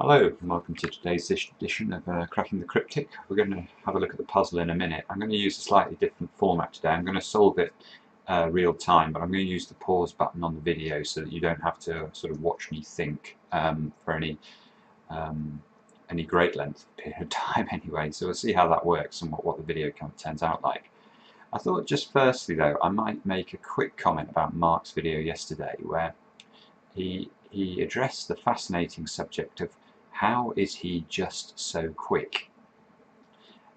Hello and welcome to today's edition of Cracking the Cryptic. We're going to have a look at the puzzle in a minute. I'm going to use a slightly different format today. I'm going to solve it real time, but I'm going to use the pause button on the video so that you don't have to sort of watch me think for any great length period of time anyway. So we'll see how that works and what the video kind of turns out like. I thought just firstly though I might make a quick comment about Mark's video yesterday where he addressed the fascinating subject of how is he just so quick.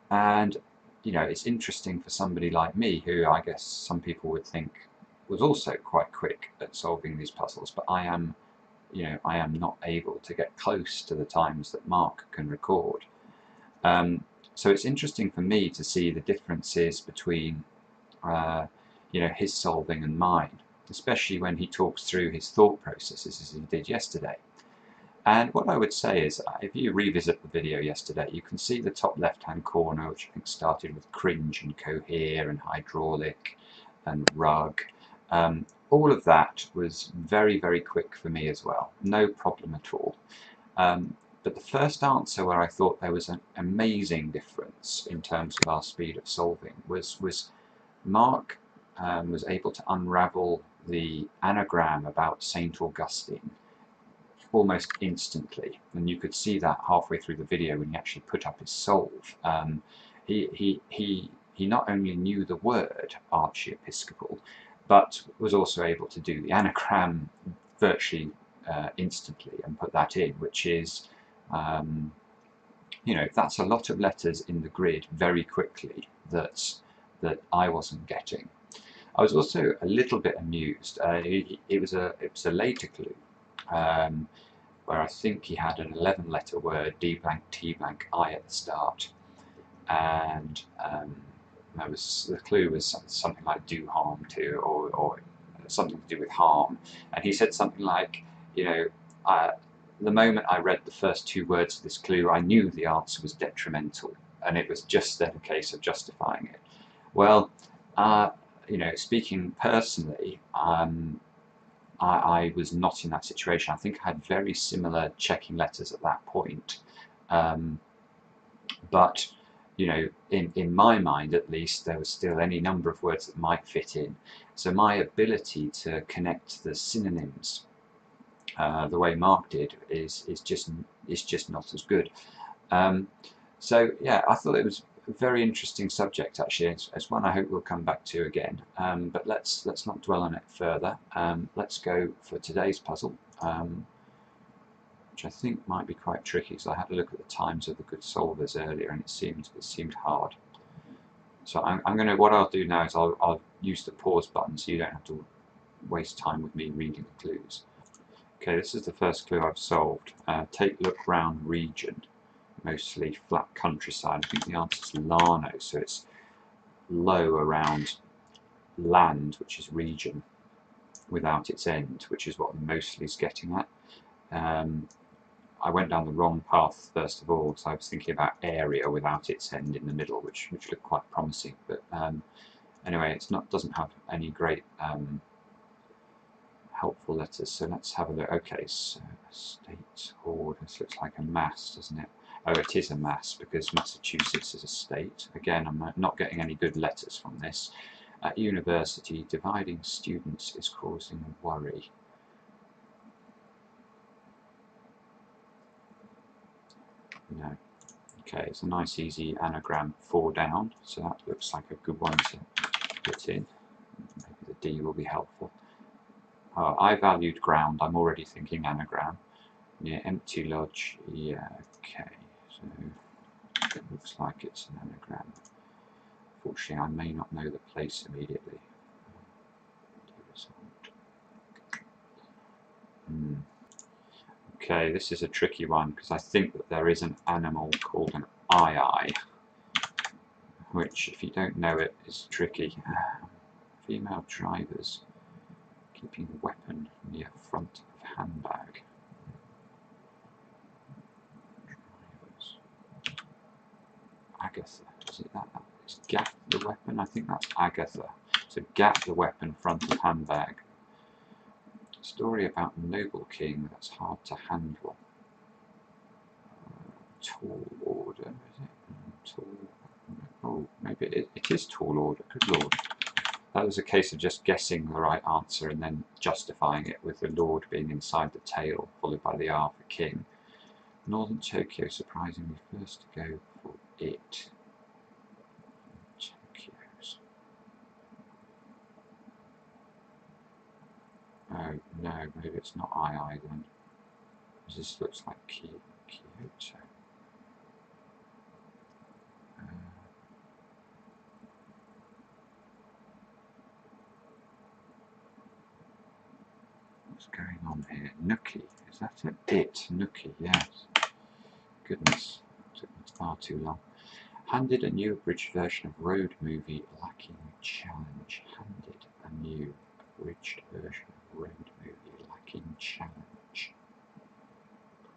And you know, it's interesting for somebody like me who I guess some people would think was also quite quick at solving these puzzles, but I am not able to get close to the times that Mark can record. So it's interesting for me to see the differences between his solving and mine, especially when he talks through his thought processes as he did yesterday. And what I would say is, if you revisit the video yesterday, you can see the top left-hand corner, which I think started with cringe and cohere and hydraulic and rug. All of that was very, very quick for me as well. No problem at all. But the first answer where I thought there was an amazing difference in terms of our speed of solving was Mark was able to unravel the anagram about St. Augustine almost instantly, and you could see that halfway through the video when he actually put up his solve. He not only knew the word archiepiscopal, but was also able to do the anagram virtually instantly and put that in, which is, that's a lot of letters in the grid very quickly that I wasn't getting. I was also a little bit amused. It was a later clue. Where I think he had an 11-letter word, D blank T blank I at the start, and the clue was something like do harm to, or something to do with harm, and he said something like, the moment I read the first two words of this clue, I knew the answer was detrimental, and it was just then a case of justifying it. Well, speaking personally, I was not in that situation. I think I had very similar checking letters at that point. But, in my mind at least, there was still any number of words that might fit in. So my ability to connect the synonyms the way Mark did is just not as good. So yeah, I thought it was a very interesting subject actually. It's one I hope we'll come back to again. But let's not dwell on it further. Let's go for today's puzzle, which I think might be quite tricky because I had a look at the times of the good solvers earlier and it seemed hard. So what I'll do now is I'll use the pause button so you don't have to waste time with me reading the clues. Okay, this is the first clue I've solved. Take look round region. Mostly flat countryside. I think the answer is Lano, so it's low around land, which is region, without its end, which is what mostly is getting at. I went down the wrong path first of all, so I was thinking about area without its end in the middle, which looked quite promising. But anyway, doesn't have any great helpful letters. So let's have a look. Okay, so state order. This looks like a mass, doesn't it? Oh, it is a mass because Massachusetts is a state. Again, I'm not getting any good letters from this. At university, dividing students is causing a worry. No. Okay, it's a nice easy anagram, 4 down, so that looks like a good one to put in. Maybe the D will be helpful. Oh, I valued ground. I'm already thinking anagram. Yeah, empty lodge. Yeah, okay. So it looks like it's an anagram. Fortunately, I may not know the place immediately. Okay, this is a tricky one because I think that there is an animal called an eye, which, if you don't know it, is tricky. Female drivers keeping a weapon near front of handbag. Agatha, is it that? Is Gaff the weapon? I think that's Agatha. So Gaff the weapon, front of handbag. Story about a noble king that's hard to handle. Tall order, is it? Tall. Oh, maybe it is tall order. Good lord. That was a case of just guessing the right answer and then justifying it with the lord being inside the tail, followed by the R for king. Northern Tokyo, surprisingly first to go for it. Tokyo's. Oh no, maybe it's not II then. This looks like Kyoto. What's going on here? Nuki, is that it? Nuki, yes. Goodness, took me far too long. Handed a new abridged version of Road Movie lacking challenge. Handed a new abridged version of Road Movie lacking challenge.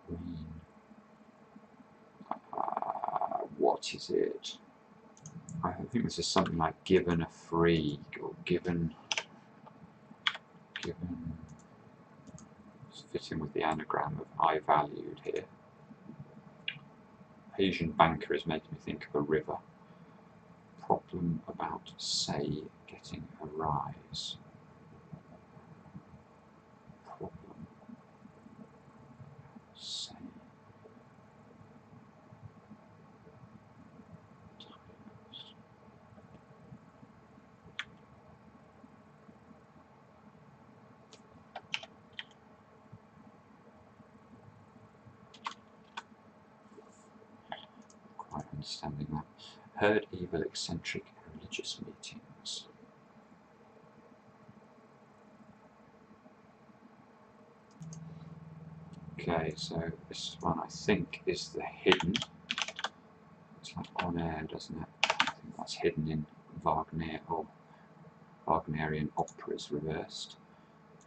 Green. What is it? I think this is something like given a free or given. It's fitting with the anagram of I valued here. Asian banker is making me think of a river. Problem about say getting a rise. Problem. Say. Quite understanding that. Heard evil, eccentric, religious meetings. Okay, so this one I think is the hidden. It's like on air, doesn't it? I think that's hidden in Wagner or Wagnerian operas reversed.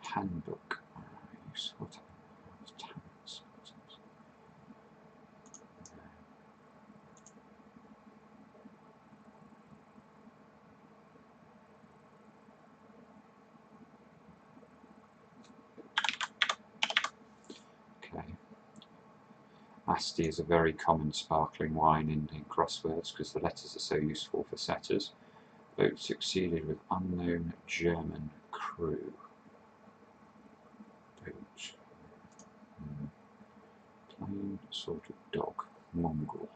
Handbook. Okay. Asti is a very common sparkling wine in crosswords because the letters are so useful for setters. Boat succeeded with unknown German crew. Boat. Plain sort of dog. Mongol.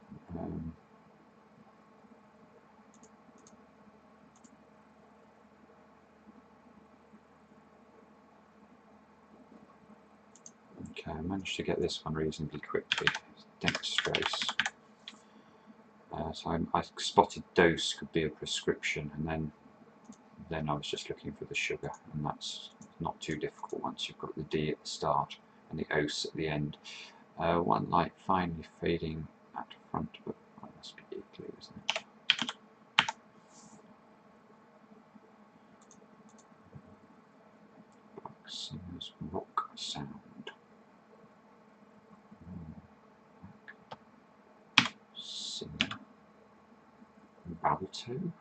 Okay, I managed to get this one reasonably quickly. Dextrose. So I spotted dose could be a prescription, and then I was just looking for the sugar, and that's not too difficult once you've got the D at the start and the ose at the end. One light finally fading at front, but that must be igloo, isn't it? Singer's rock sound. Singer. Balto.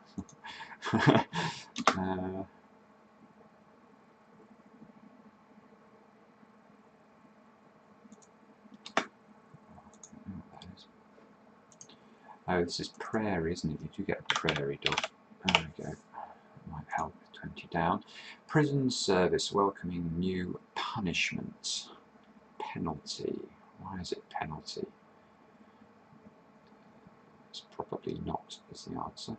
Oh, this is prairie, isn't it? You do get a prairie dog. There we go. Might help with 20 down. Prison service welcoming new punishments. Penalty. Why is it penalty? It's probably not, is the answer.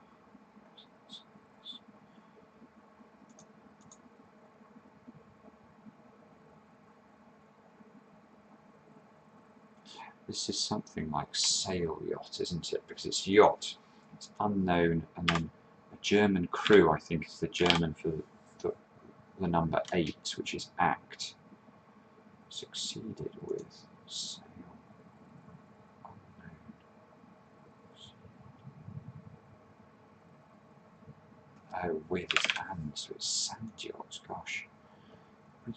This is something like sail yacht, isn't it? Because it's yacht, it's unknown, and then a German crew, I think, is the German for the number 8, which is act. Succeeded with sail. Unknown. Oh, with is and, so it's sand yacht, gosh. It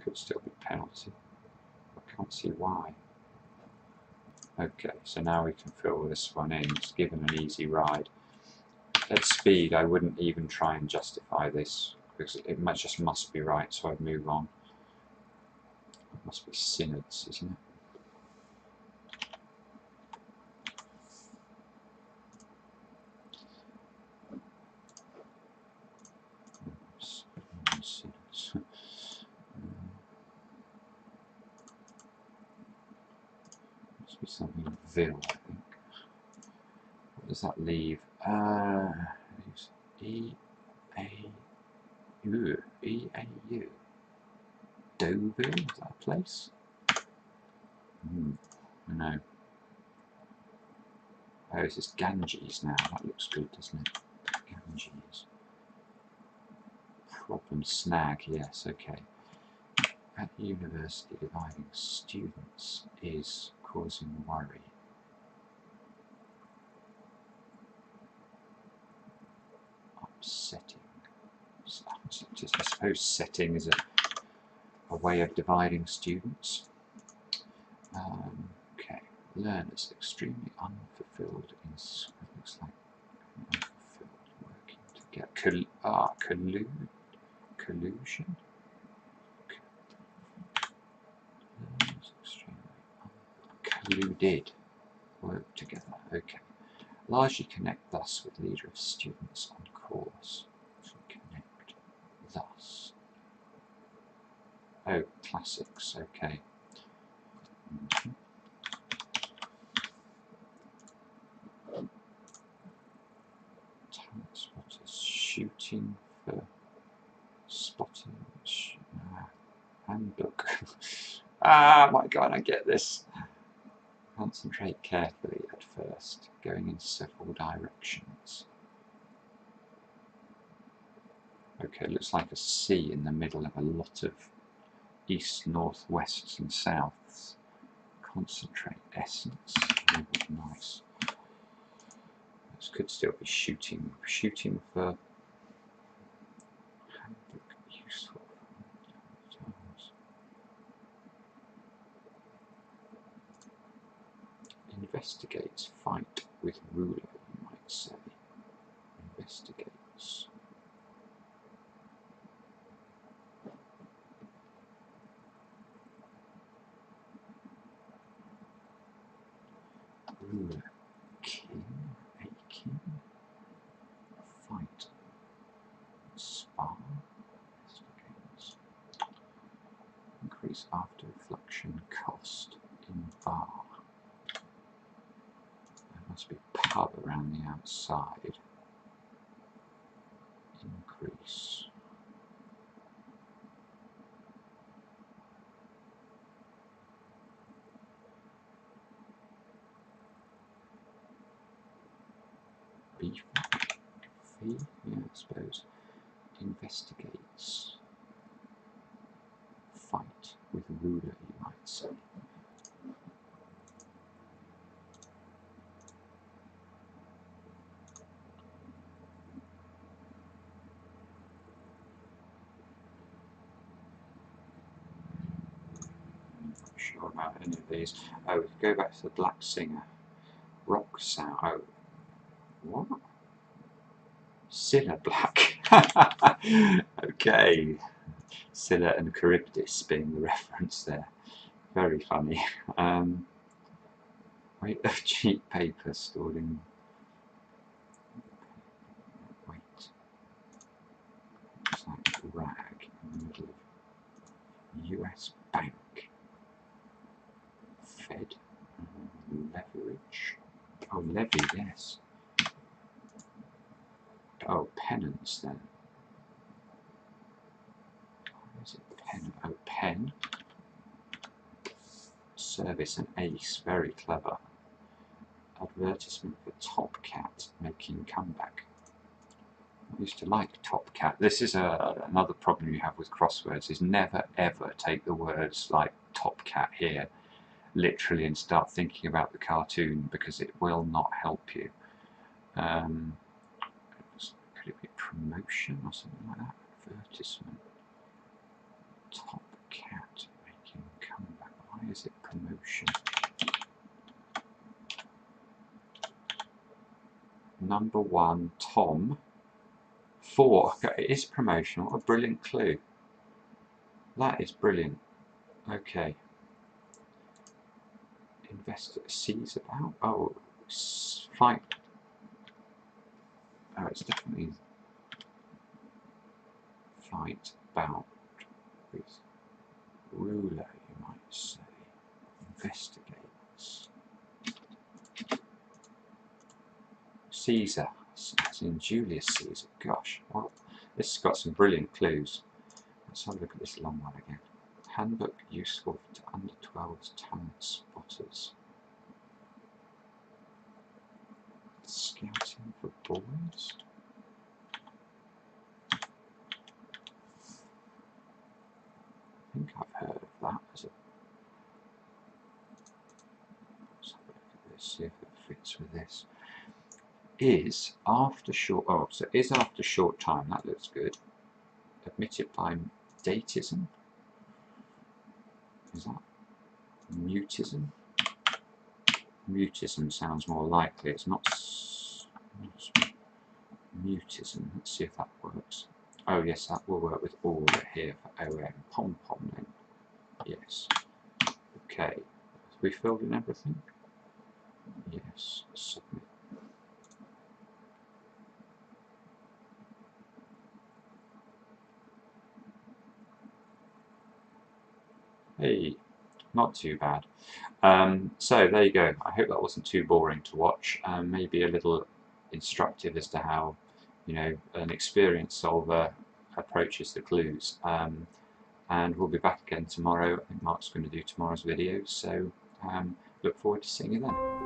could still be penalty. I can't see why. Okay, so now we can fill this one in. It's given an easy ride. At speed, I wouldn't even try and justify this because it just must be right, so I'd move on. It must be synods, isn't it? fulfill, I think. What does that leave? E-A-U. Deauville, is that a place? No. Oh, this is Ganges now. That looks good, doesn't it? Ganges. Problem snag, yes, okay. At university, dividing students is causing worry. Upsetting. I suppose setting is a way of dividing students. Okay, learners extremely unfulfilled in school. Looks like unfulfilled, working together. Collusion. Learners extremely colluded, work together. Okay, largely connect thus with leader of students on course. Connect thus. Oh, classics. Okay. Talent spotters shooting for spotting. Handbook. Ah, my God, I get this. Concentrate carefully at first, going in several directions. Okay, looks like a C in the middle of a lot of east, north, wests and souths. Concentrate essence. Oh, nice. This could still be shooting for handbook useful. Investigates fight with ruler, you might say. Investigates. Ruler. King. A king. Fight. Spar. Investigates. Increase after reflection cost in bar. There must be pub around the outside. Increase. Beef. Fee? Yeah, I suppose. Investigates. Fight with ruler, you might say. Not sure about any of these. Oh, go back to the Black Singer. Rock sound. Oh, what? Scylla Black. Okay. Scylla and Charybdis being the reference there. Very funny. Weight of cheap paper stored in. Weight. Looks like a rag in the middle of US bank. Fed. Leverage. Oh, levy, yes. Oh, penance then. Is it pen? Oh, pen. Service and ace, very clever. Advertisement for Top Cat making comeback. I used to like Top Cat. This is another problem you have with crosswords, is never ever take the words like Top Cat here literally and start thinking about the cartoon, because it will not help you. Could it be promotion or something like that? Advertisement. Top Cat making comeback. Why is it promotion? Number 1, Tom. 4. Okay, it is promotional. A brilliant clue. That is brilliant. Okay. Investor sees about. Oh, fight. Oh, it's definitely fight bout with ruler, you might say. Investigates. Caesar, as in Julius Caesar. Gosh, well, this has got some brilliant clues. Let's have a look at this long one again. Handbook useful to under 12s talent spotters. Scouting for boys. I think I've heard of that as a. Let's have a look at this, see if it fits with this. Is after short. Oh, so is after short time. That looks good. Admitted by datism. Is that mutism? Mutism sounds more likely. It's not mutism. Let's see if that works. Oh yes, that will work with all here for OM. Pom-pom then. Yes. Okay. Have we filled in everything? Yes. Submit. Hey, not too bad. So there you go. I hope that wasn't too boring to watch. Maybe a little instructive as to how, you know, an experienced solver approaches the clues. And we'll be back again tomorrow. I think Mark's going to do tomorrow's video, so look forward to seeing you then.